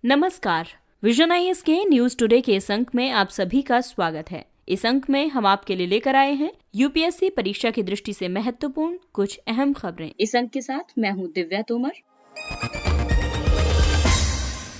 नमस्कार। Vision IAS के news today के इस अंक में आप सभी का स्वागत है। इस अंक में हम आपके लिए लेकर आए हैं यूपीएससी परीक्षा की दृष्टि से महत्वपूर्ण कुछ अहम खबरें। इस अंक के साथ मैं हूं दिव्या तोमर।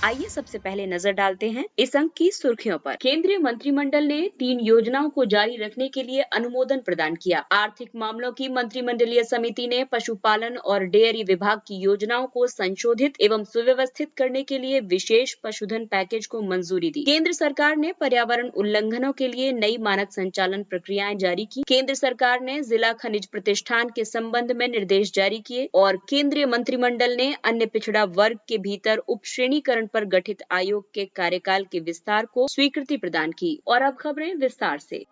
आइए सबसे पहले नजर डालते हैं इस अंक की सुर्खियों पर। केंद्रीय मंत्रिमंडल ने 3 योजनाओं को जारी रखने के लिए अनुमोदन प्रदान किया। आर्थिक मामलों की मंत्रिमंडलीय समिति ने पशुपालन और डेयरी विभाग की योजनाओं को संशोधित एवं सुव्यवस्थित करने के लिए विशेष पशुधन पैकेज को मंजूरी दी। केंद्र सरकार ने पर्यावरण उल्लंघनों के लिए नई मानक संचालन प्रक्रियाएं जारी की। केंद्र सरकार ने जिला खनिज प्रतिष्ठान के संबंध में निर्देश जारी किए और केंद्रीय मंत्रिमंडल ने अन्य पिछड़ा वर्ग के भीतर उप श्रेणीकरण पर गठित आयोग के कार्यकाल के विस्तार को स्वीकृति प्रदान की। और अब खबरें विस्तार से।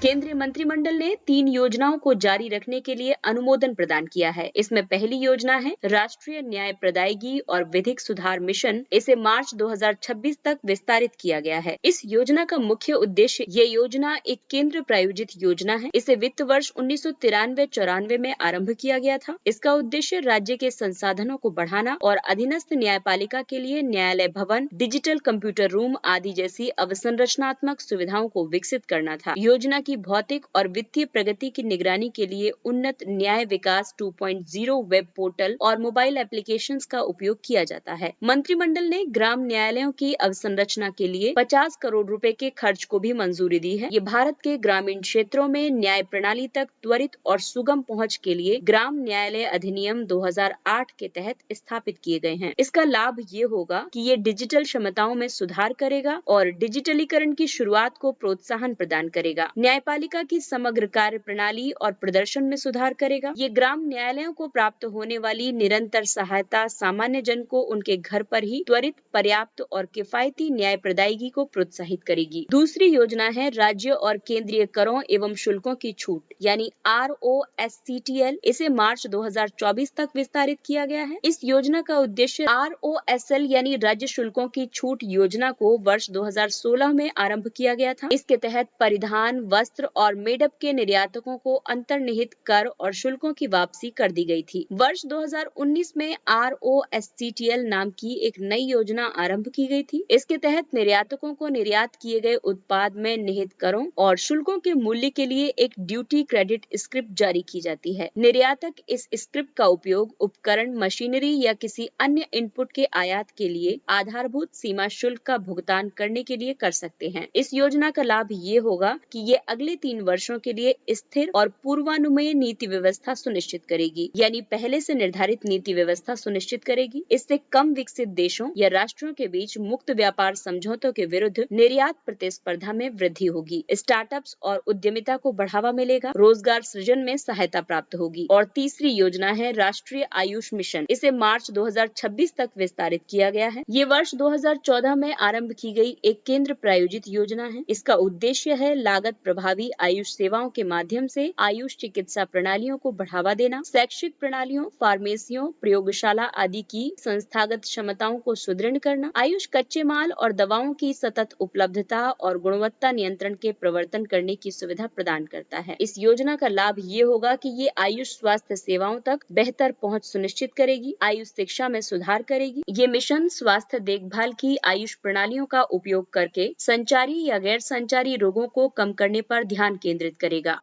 केंद्रीय मंत्रिमंडल ने 3 योजनाओं को जारी रखने के लिए अनुमोदन प्रदान किया है। इसमें पहली योजना है राष्ट्रीय न्याय प्रदायगी और विधिक सुधार मिशन। इसे मार्च 2026 तक विस्तारित किया गया है। इस योजना का मुख्य उद्देश्य, ये योजना एक केंद्र प्रायोजित योजना है। इसे वित्त वर्ष 1993-94 में आरंभ किया गया था। इसका उद्देश्य राज्य के संसाधनों को बढ़ाना और अधीनस्थ न्यायपालिका के लिए न्यायालय भवन, डिजिटल कंप्यूटर रूम आदि जैसी अवसंरचनात्मक सुविधाओं को विकसित करना था। योजना की भौतिक और वित्तीय प्रगति की निगरानी के लिए उन्नत न्याय विकास 2.0 वेब पोर्टल और मोबाइल एप्लीकेशंस का उपयोग किया जाता है। मंत्रिमंडल ने ग्राम न्यायालयों की अवसंरचना के लिए 50 करोड़ रुपए के खर्च को भी मंजूरी दी है। ये भारत के ग्रामीण क्षेत्रों में न्याय प्रणाली तक त्वरित और सुगम पहुंच के लिए ग्राम न्यायालय अधिनियम 2008 के तहत स्थापित किए गए हैं। इसका लाभ ये होगा कि ये डिजिटल क्षमताओं में सुधार करेगा और डिजिटलीकरण की शुरुआत को प्रोत्साहन प्रदान करेगा। न्यायपालिका की समग्र कार्य प्रणाली और प्रदर्शन में सुधार करेगा। ये ग्राम न्यायालयों को प्राप्त होने वाली निरंतर सहायता सामान्य जन को उनके घर पर ही त्वरित, पर्याप्त और किफायती न्याय प्रदायगी को प्रोत्साहित करेगी। दूसरी योजना है राज्य और केंद्रीय करों एवं शुल्कों की छूट, यानी ROSCTL। इसे मार्च 2024 तक विस्तारित किया गया है। इस योजना का उद्देश्य ROSL यानी राज्य शुल्कों की छूट योजना को वर्ष 2016 में आरंभ किया गया था। इसके तहत परिधान, वस्त्र और मेडअप के निर्यातकों को अंतर्निहित कर और शुल्कों की वापसी कर दी गई थी। वर्ष 2019 में ROSCTL नाम की एक नई योजना आरंभ की गई थी। इसके तहत निर्यातकों को निर्यात किए गए उत्पाद में निहित करों और शुल्कों के मूल्य के लिए एक ड्यूटी क्रेडिट स्क्रिप्ट जारी की जाती है। निर्यातक इस स्क्रिप्ट का उपयोग उपकरण, मशीनरी या किसी अन्य इनपुट के आयात के लिए आधारभूत सीमा शुल्क का भुगतान करने के लिए कर सकते हैं। इस योजना का लाभ ये होगा कि ये अगले 3 वर्षों के लिए स्थिर और पूर्वानुमेय नीति व्यवस्था सुनिश्चित करेगी, यानी पहले से निर्धारित नीति व्यवस्था सुनिश्चित करेगी। इससे कम विकसित देशों या राष्ट्रों के बीच मुक्त व्यापार समझौतों के विरुद्ध निर्यात प्रतिस्पर्धा में वृद्धि होगी। स्टार्टअप्स और उद्यमिता को बढ़ावा मिलेगा, रोजगार सृजन में सहायता प्राप्त होगी। और तीसरी योजना है राष्ट्रीय आयुष मिशन। इसे मार्च 2026 तक विस्तारित किया गया है। ये वर्ष 2014 में आरंभ की गई एक केंद्र प्रायोजित योजना है। इसका उद्देश्य है लागत प्रभावी आयुष सेवाओं के माध्यम से आयुष चिकित्सा प्रणालियों को बढ़ावा देना, शैक्षिक प्रणालियों, फार्मेसियों, प्रयोगशाला आदि की संस्थागत क्षमताओं को सुदृढ़ करना, आयुष कच्चे माल और दवाओं की सतत उपलब्धता और गुणवत्ता नियंत्रण के प्रवर्तन करने की सुविधा प्रदान करता है। इस योजना का लाभ ये होगा कि ये आयुष स्वास्थ्य सेवाओं तक बेहतर पहुंच सुनिश्चित करेगी, आयुष शिक्षा में सुधार करेगी। ये मिशन स्वास्थ्य देखभाल की आयुष प्रणालियों का उपयोग करके संचारी या गैर संचारी रोगों को कम करने पर ध्यान केंद्रित करेगा।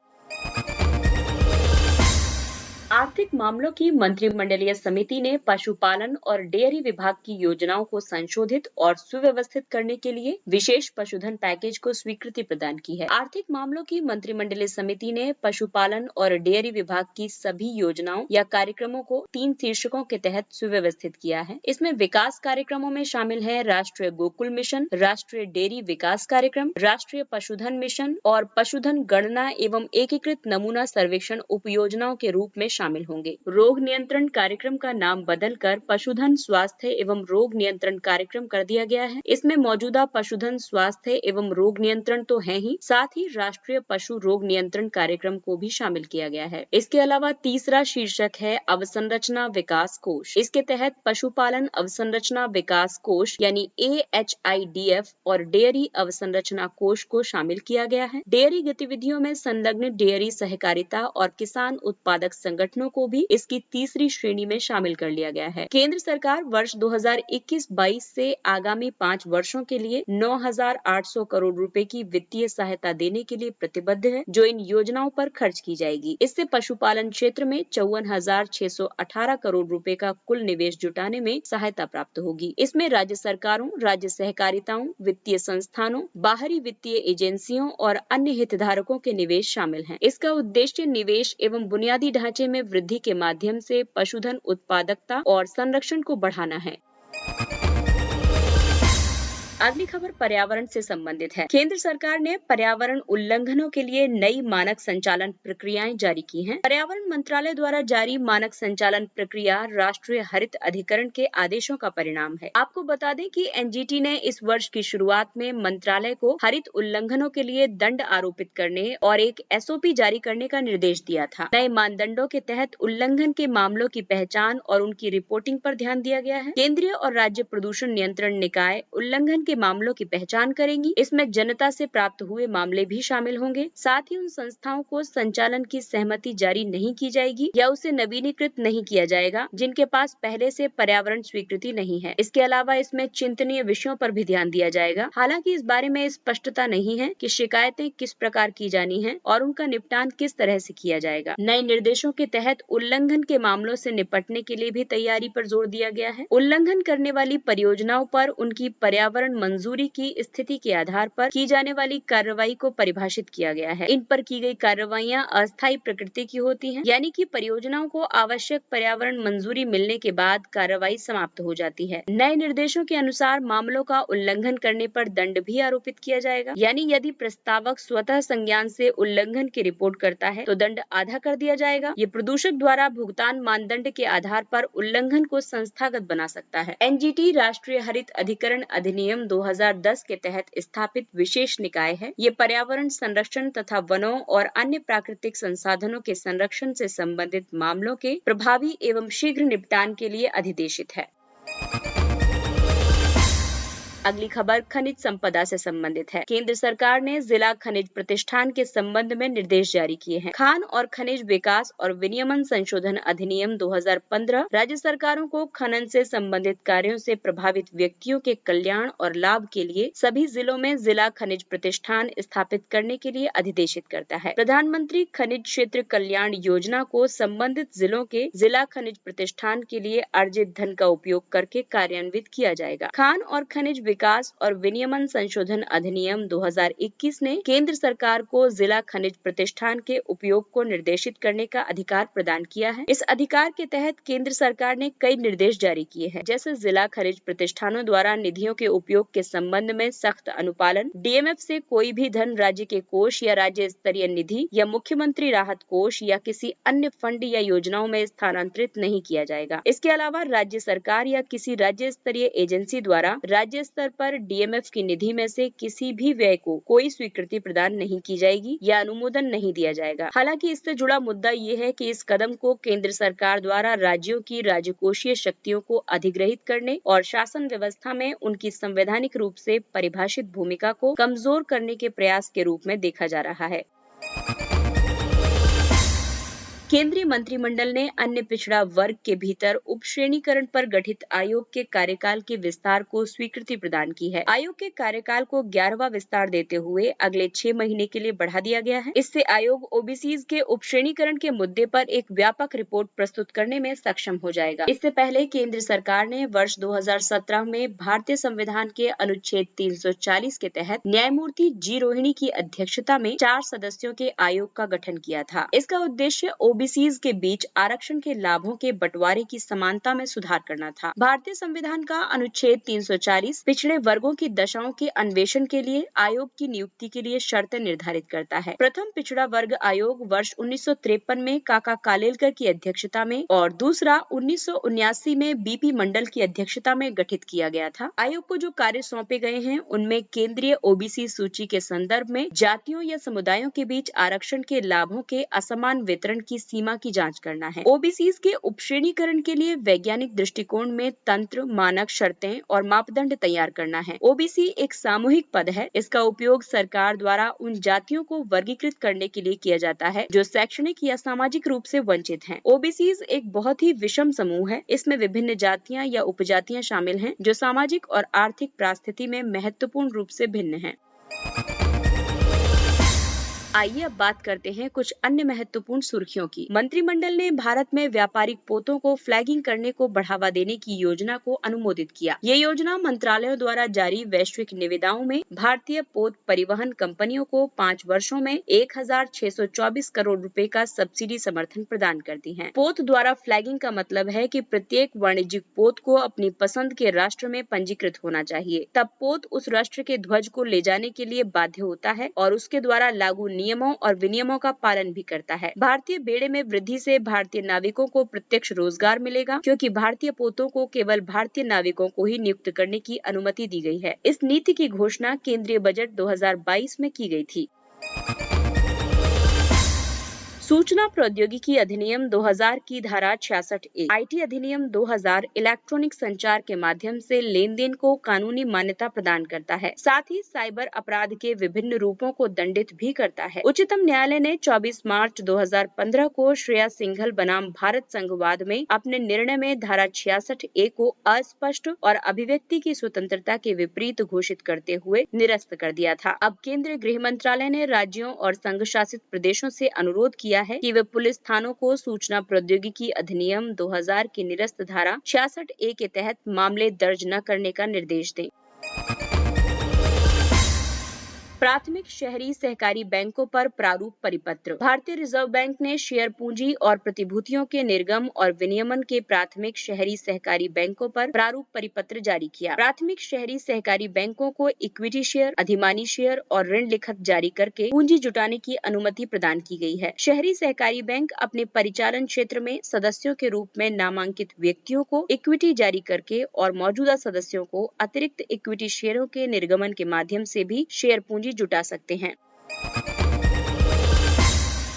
आर्थिक मामलों की मंत्रिमंडलीय समिति ने पशुपालन और डेयरी विभाग की योजनाओं को संशोधित और सुव्यवस्थित करने के लिए विशेष पशुधन पैकेज को स्वीकृति प्रदान की है। आर्थिक मामलों की मंत्रिमंडलीय समिति ने पशुपालन और डेयरी विभाग की सभी योजनाओं या कार्यक्रमों को 3 शीर्षकों के तहत सुव्यवस्थित किया है। इसमें विकास कार्यक्रमों में शामिल है राष्ट्रीय गोकुल मिशन, राष्ट्रीय डेयरी विकास कार्यक्रम, राष्ट्रीय पशुधन मिशन और पशुधन गणना एवं एकीकृत नमूना सर्वेक्षण उपयोजनाओं के रूप में शामिल होंगे। रोग नियंत्रण कार्यक्रम का नाम बदलकर पशुधन स्वास्थ्य एवं रोग नियंत्रण कार्यक्रम कर दिया गया है। इसमें मौजूदा पशुधन स्वास्थ्य एवं रोग नियंत्रण तो है ही, साथ ही राष्ट्रीय पशु रोग नियंत्रण कार्यक्रम को भी शामिल किया गया है। इसके अलावा तीसरा शीर्षक है अवसंरचना विकास कोष। इसके तहत पशुपालन अवसंरचना विकास कोष यानी AHIDF और डेयरी अवसंरचना कोष को शामिल किया गया है। डेयरी गतिविधियों में संलग्न डेयरी सहकारिता और किसान उत्पादक संगठनों को भी भी इसकी तीसरी श्रेणी में शामिल कर लिया गया है। केंद्र सरकार वर्ष 2021-22 से आगामी 5 वर्षों के लिए 9,800 करोड़ रुपए की वित्तीय सहायता देने के लिए प्रतिबद्ध है, जो इन योजनाओं पर खर्च की जाएगी। इससे पशुपालन क्षेत्र में 54,618 करोड़ रुपए का कुल निवेश जुटाने में सहायता प्राप्त होगी। इसमें राज्य सरकारों, राज्य सहकारिताओं, वित्तीय संस्थानों, बाहरी वित्तीय एजेंसियों और अन्य हितधारकों के निवेश शामिल हैं। इसका उद्देश्य निवेश एवं बुनियादी ढांचे में वृद्धि के माध्यम से पशुधन उत्पादकता और संरक्षण को बढ़ाना है। अगली खबर पर्यावरण से संबंधित है। केंद्र सरकार ने पर्यावरण उल्लंघनों के लिए नई मानक संचालन प्रक्रियाएं जारी की हैं। पर्यावरण मंत्रालय द्वारा जारी मानक संचालन प्रक्रिया राष्ट्रीय हरित अधिकरण के आदेशों का परिणाम है। आपको बता दें कि एनजीटी ने इस वर्ष की शुरुआत में मंत्रालय को हरित उल्लंघनों के लिए दंड आरोपित करने और एक एसओपी जारी करने का निर्देश दिया था। नए मानदंडों के तहत उल्लंघन के मामलों की पहचान और उनकी रिपोर्टिंग पर ध्यान दिया गया है। केंद्रीय और राज्य प्रदूषण नियंत्रण निकाय उल्लंघन के मामलों की पहचान करेंगी। इसमें जनता से प्राप्त हुए मामले भी शामिल होंगे। साथ ही उन संस्थाओं को संचालन की सहमति जारी नहीं की जाएगी या उसे नवीनीकृत नहीं किया जाएगा जिनके पास पहले से पर्यावरण स्वीकृति नहीं है। इसके अलावा इसमें चिंतनीय विषयों पर भी ध्यान दिया जाएगा। हालांकि इस बारे में स्पष्टता नहीं है कि शिकायतें किस प्रकार की जानी है और उनका निपटान किस तरह से किया जाएगा। नए निर्देशों के तहत उल्लंघन के मामलों से निपटने के लिए भी तैयारी पर जोर दिया गया है। उल्लंघन करने वाली परियोजनाओं पर उनकी पर्यावरण मंजूरी की स्थिति के आधार पर की जाने वाली कार्रवाई को परिभाषित किया गया है। इन पर की गई कार्रवाइयां अस्थायी प्रकृति की होती हैं, यानी कि परियोजनाओं को आवश्यक पर्यावरण मंजूरी मिलने के बाद कार्रवाई समाप्त हो जाती है। नए निर्देशों के अनुसार मामलों का उल्लंघन करने पर दंड भी आरोपित किया जाएगा, यानी यदि प्रस्तावक स्वतः संज्ञान से उल्लंघन की रिपोर्ट करता है तो दंड आधा कर दिया जाएगा। ये प्रदूषक द्वारा भुगतान मानदंड के आधार पर उल्लंघन को संस्थागत बना सकता है। एनजीटी राष्ट्रीय हरित अधिकरण अधिनियम 2010 के तहत स्थापित विशेष निकाय है। ये पर्यावरण संरक्षण तथा वनों और अन्य प्राकृतिक संसाधनों के संरक्षण से संबंधित मामलों के प्रभावी एवं शीघ्र निपटान के लिए अधिदेशित है। अगली खबर खनिज संपदा से संबंधित है। केंद्र सरकार ने जिला खनिज प्रतिष्ठान के संबंध में निर्देश जारी किए हैं। खान और खनिज विकास और विनियमन संशोधन अधिनियम 2015 राज्य सरकारों को खनन से संबंधित कार्यों से प्रभावित व्यक्तियों के कल्याण और लाभ के लिए सभी जिलों में जिला खनिज प्रतिष्ठान स्थापित करने के लिए अधिदेशित करता है। प्रधानमंत्री खनिज क्षेत्र कल्याण योजना को संबंधित जिलों के जिला खनिज प्रतिष्ठान के लिए अर्जित धन का उपयोग करके कार्यान्वित किया जाएगा। खान और खनिज विकास और विनियमन संशोधन अधिनियम 2021 ने केंद्र सरकार को जिला खनिज प्रतिष्ठान के उपयोग को निर्देशित करने का अधिकार प्रदान किया है। इस अधिकार के तहत केंद्र सरकार ने कई निर्देश जारी किए हैं, जैसे जिला खनिज प्रतिष्ठानों द्वारा निधियों के उपयोग के संबंध में सख्त अनुपालन, डीएमएफ से कोई भी धन राज्य के कोष या राज्य स्तरीय निधि या मुख्यमंत्री राहत कोष या किसी अन्य फंड या योजनाओं में स्थानांतरित नहीं किया जाएगा। इसके अलावा राज्य सरकार या किसी राज्य स्तरीय एजेंसी द्वारा राज्य स्तर पर डीएमएफ की निधि में से किसी भी व्यय को कोई स्वीकृति प्रदान नहीं की जाएगी या अनुमोदन नहीं दिया जाएगा। हालांकि इससे जुड़ा मुद्दा ये है कि इस कदम को केंद्र सरकार द्वारा राज्यों की राजकोषीय शक्तियों को अधिग्रहित करने और शासन व्यवस्था में उनकी संवैधानिक रूप से परिभाषित भूमिका को कमजोर करने के प्रयास के रूप में देखा जा रहा है। केंद्रीय मंत्रिमंडल ने अन्य पिछड़ा वर्ग के भीतर उपश्रेणीकरण पर गठित आयोग के कार्यकाल के विस्तार को स्वीकृति प्रदान की है। आयोग के कार्यकाल को 11वां विस्तार देते हुए अगले 6 महीने के लिए बढ़ा दिया गया है। इससे आयोग ओबीसीज के उपश्रेणीकरण के मुद्दे पर एक व्यापक रिपोर्ट प्रस्तुत करने में सक्षम हो जाएगा। इससे पहले केंद्र सरकार ने वर्ष 2017 में भारतीय संविधान के अनुच्छेद 340 के तहत न्यायमूर्ति जी रोहिणी की अध्यक्षता में 4 सदस्यों के आयोग का गठन किया था। इसका उद्देश्य ओबीसीज के बीच आरक्षण के लाभों के बंटवारे की समानता में सुधार करना था। भारतीय संविधान का अनुच्छेद 340 पिछड़े वर्गों की दशाओं के अन्वेषण के लिए आयोग की नियुक्ति के लिए शर्तें निर्धारित करता है। प्रथम पिछड़ा वर्ग आयोग वर्ष 1953 में काका कालेलकर की अध्यक्षता में और दूसरा 1979 में बीपी मंडल की अध्यक्षता में गठित किया गया था। आयोग को जो कार्य सौंपे गए हैं उनमें केंद्रीय ओबीसी सूची के संदर्भ में जातियों या समुदायों के बीच आरक्षण के लाभों के असमान वितरण की सीमा की जांच करना है। ओबीसीज के उपश्रेणीकरण के लिए वैज्ञानिक दृष्टिकोण में तंत्र, मानक, शर्तें और मापदंड तैयार करना है। ओबीसी एक सामूहिक पद है। इसका उपयोग सरकार द्वारा उन जातियों को वर्गीकृत करने के लिए किया जाता है जो शैक्षणिक या सामाजिक रूप से वंचित हैं। ओबीसीज एक बहुत ही विषम समूह है। इसमें विभिन्न जातियां या उपजातियां शामिल हैं जो सामाजिक और आर्थिक परिस्थिति में महत्वपूर्ण रूप से भिन्न हैं। आइए अब बात करते हैं कुछ अन्य महत्वपूर्ण सुर्खियों की। मंत्रिमंडल ने भारत में व्यापारिक पोतों को फ्लैगिंग करने को बढ़ावा देने की योजना को अनुमोदित किया। ये योजना मंत्रालयों द्वारा जारी वैश्विक निविदाओं में भारतीय पोत परिवहन कंपनियों को 5 वर्षों में 1624 करोड़ रुपए का सब्सिडी समर्थन प्रदान करती है। पोत द्वारा फ्लैगिंग का मतलब है कि प्रत्येक वाणिज्यिक पोत को अपनी पसंद के राष्ट्र में पंजीकृत होना चाहिए। तब पोत उस राष्ट्र के ध्वज को ले जाने के लिए बाध्य होता है और उसके द्वारा लागू नियमों और विनियमों का पालन भी करता है। भारतीय बेड़े में वृद्धि से भारतीय नाविकों को प्रत्यक्ष रोजगार मिलेगा, क्योंकि भारतीय पोतों को केवल भारतीय नाविकों को ही नियुक्त करने की अनुमति दी गई है। इस नीति की घोषणा केंद्रीय बजट 2022 में की गई थी। सूचना प्रौद्योगिकी अधिनियम 2000 की धारा 66A, आईटी अधिनियम 2000 इलेक्ट्रॉनिक संचार के माध्यम से लेन देन को कानूनी मान्यता प्रदान करता है। साथ ही साइबर अपराध के विभिन्न रूपों को दंडित भी करता है। उच्चतम न्यायालय ने 24 मार्च 2015 को श्रेया सिंघल बनाम भारत संघवाद में अपने निर्णय में धारा 66A को अस्पष्ट और अभिव्यक्ति की स्वतंत्रता के विपरीत घोषित करते हुए निरस्त कर दिया था। अब केंद्रीय गृह मंत्रालय ने राज्यों और संघ शासित प्रदेशों से अनुरोध किया है कि वे पुलिस थानों को सूचना प्रौद्योगिकी अधिनियम 2000 की निरस्त धारा 66A के तहत मामले दर्ज न करने का निर्देश दें। प्राथमिक शहरी सहकारी बैंकों पर प्रारूप परिपत्र। भारतीय रिजर्व बैंक ने शेयर पूंजी और प्रतिभूतियों के निर्गम और विनियमन के प्राथमिक शहरी सहकारी बैंकों पर प्रारूप परिपत्र जारी किया। प्राथमिक शहरी सहकारी बैंकों को इक्विटी शेयर, अधिमानी शेयर और ऋण लिखत जारी करके पूंजी जुटाने की अनुमति प्रदान की गई है। शहरी सहकारी बैंक अपने परिचालन क्षेत्र में सदस्यों के रूप में नामांकित व्यक्तियों को इक्विटी जारी करके और मौजूदा सदस्यों को अतिरिक्त इक्विटी शेयरों के निर्गमन के माध्यम से भी शेयर पूंजी जुटा सकते हैं।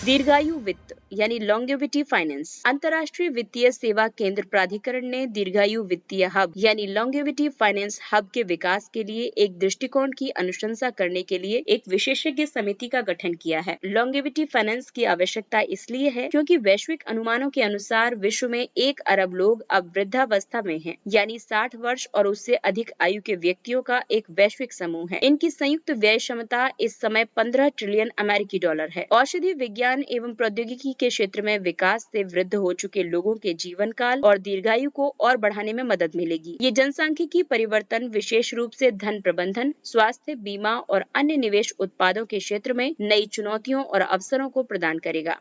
दीर्घायु वित्त यानी लॉन्गेविटी फाइनेंस। अंतर्राष्ट्रीय वित्तीय सेवा केंद्र प्राधिकरण ने दीर्घायु वित्तीय हब यानी लॉन्गेविटी फाइनेंस हब के विकास के लिए एक दृष्टिकोण की अनुशंसा करने के लिए एक विशेषज्ञ समिति का गठन किया है। लॉन्गेविटी फाइनेंस की आवश्यकता इसलिए है क्योंकि वैश्विक अनुमानों के अनुसार विश्व में 1 अरब लोग अब वृद्धावस्था में हैं, यानी 60 वर्ष और उससे अधिक आयु के व्यक्तियों का एक वैश्विक समूह है। इनकी संयुक्त व्यय क्षमता इस समय 15 ट्रिलियन अमेरिकी डॉलर है। औषधि विज्ञान एवं प्रौद्योगिकी के क्षेत्र में विकास से वृद्ध हो चुके लोगों के जीवन काल और दीर्घायु को और बढ़ाने में मदद मिलेगी। ये जनसांख्यिकी परिवर्तन विशेष रूप से धन प्रबंधन, स्वास्थ्य बीमा और अन्य निवेश उत्पादों के क्षेत्र में नई चुनौतियों और अवसरों को प्रदान करेगा।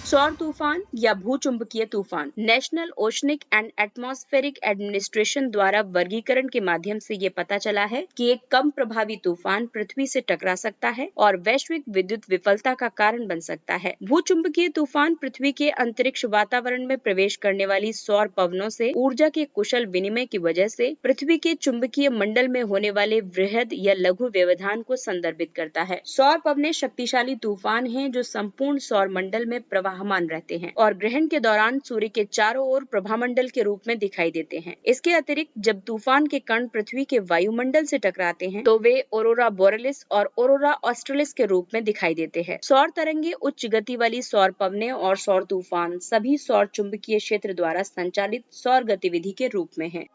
सौर तूफान या भूचुंबकीय तूफान। National oceanic and atmospheric administration द्वारा वर्गीकरण के माध्यम से ये पता चला है कि एक कम प्रभावी तूफान पृथ्वी से टकरा सकता है और वैश्विक विद्युत विफलता का कारण बन सकता है। भूचुंबकीय तूफान पृथ्वी के अंतरिक्ष वातावरण में प्रवेश करने वाली सौर पवनों से ऊर्जा के कुशल विनिमय की वजह से पृथ्वी के चुंबकीय मंडल में होने वाले वृहद या लघु व्यवधान को संदर्भित करता है। सौर पवनें शक्तिशाली तूफान हैं जो संपूर्ण सौर मंडल में प्रवाहमान रहते हैं और ग्रहण के दौरान सूर्य के चारों ओर प्रभामंडल के रूप में दिखाई देते हैं। इसके अतिरिक्त जब तूफान के कण पृथ्वी के वायुमंडल से टकराते हैं तो वे ऑरोरा बोरेलिस और ऑरोरा ऑस्ट्रेलिस के रूप में दिखाई देते हैं। सौर तरंगे, उच्च गति वाली सौर पवनें और सौर तूफान सभी सौर चुंबकीय क्षेत्र द्वारा संचालित सौर गतिविधि के रूप में हैं।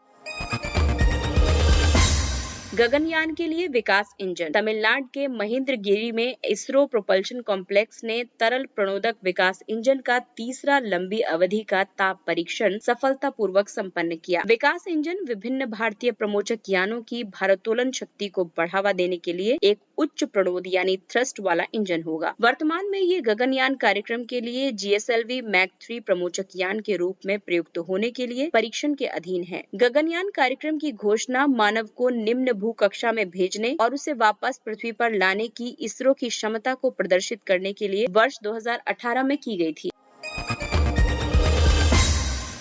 गगनयान के लिए विकास इंजन। तमिलनाडु के महेंद्रगिरी में इसरो प्रोपल्शन कॉम्प्लेक्स ने तरल प्रणोदक विकास इंजन का तीसरा लंबी अवधि का ताप परीक्षण सफलतापूर्वक संपन्न किया। विकास इंजन विभिन्न भारतीय प्रमोचक यानों की भारोत्तोलन शक्ति को बढ़ावा देने के लिए एक उच्च प्रणोद यानी थ्रस्ट वाला इंजन होगा। वर्तमान में ये गगनयान कार्यक्रम के लिए GSLV मैक 3 प्रमोचक यान के रूप में प्रयुक्त होने के लिए परीक्षण के अधीन है। गगनयान कार्यक्रम की घोषणा मानव को निम्न भू कक्षा में भेजने और उसे वापस पृथ्वी पर लाने की इसरो की क्षमता को प्रदर्शित करने के लिए वर्ष 2018 में की गई थी।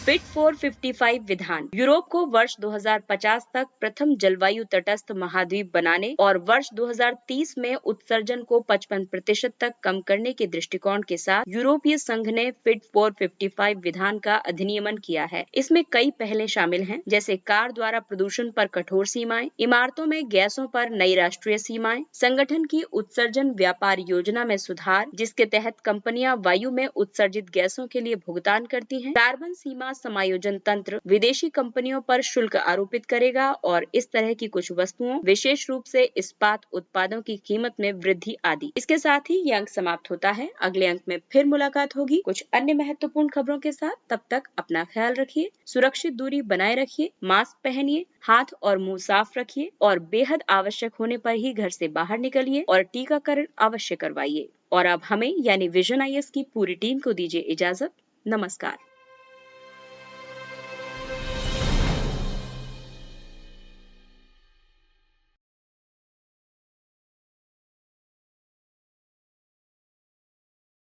फिट फॉर 55 विधान यूरोप को वर्ष 2050 तक प्रथम जलवायु तटस्थ महाद्वीप बनाने और वर्ष 2030 में उत्सर्जन को 55% तक कम करने के दृष्टिकोण के साथ यूरोपीय संघ ने फिट फॉर 55 विधान का अधिनियमन किया है। इसमें कई पहले शामिल हैं, जैसे कार द्वारा प्रदूषण पर कठोर सीमाएं, इमारतों में गैसों पर नई राष्ट्रीय सीमाएं, संगठन की उत्सर्जन व्यापार योजना में सुधार जिसके तहत कंपनियां वायु में उत्सर्जित गैसों के लिए भुगतान करती हैं, कार्बन सीमा समायोजन तंत्र विदेशी कंपनियों पर शुल्क आरोपित करेगा और इस तरह की कुछ वस्तुओं विशेष रूप से इस्पात उत्पादों की कीमत में वृद्धि आदि। इसके साथ ही ये अंक समाप्त होता है। अगले अंक में फिर मुलाकात होगी कुछ अन्य महत्वपूर्ण खबरों के साथ। तब तक अपना ख्याल रखिए, सुरक्षित दूरी बनाए रखिए, मास्क पहनिए, हाथ और मुंह साफ रखिए और बेहद आवश्यक होने पर ही घर से बाहर निकलिए और टीकाकरण अवश्य करवाइए। और अब हमें यानी विजन IAS की पूरी टीम को दीजिए इजाजत। नमस्कार।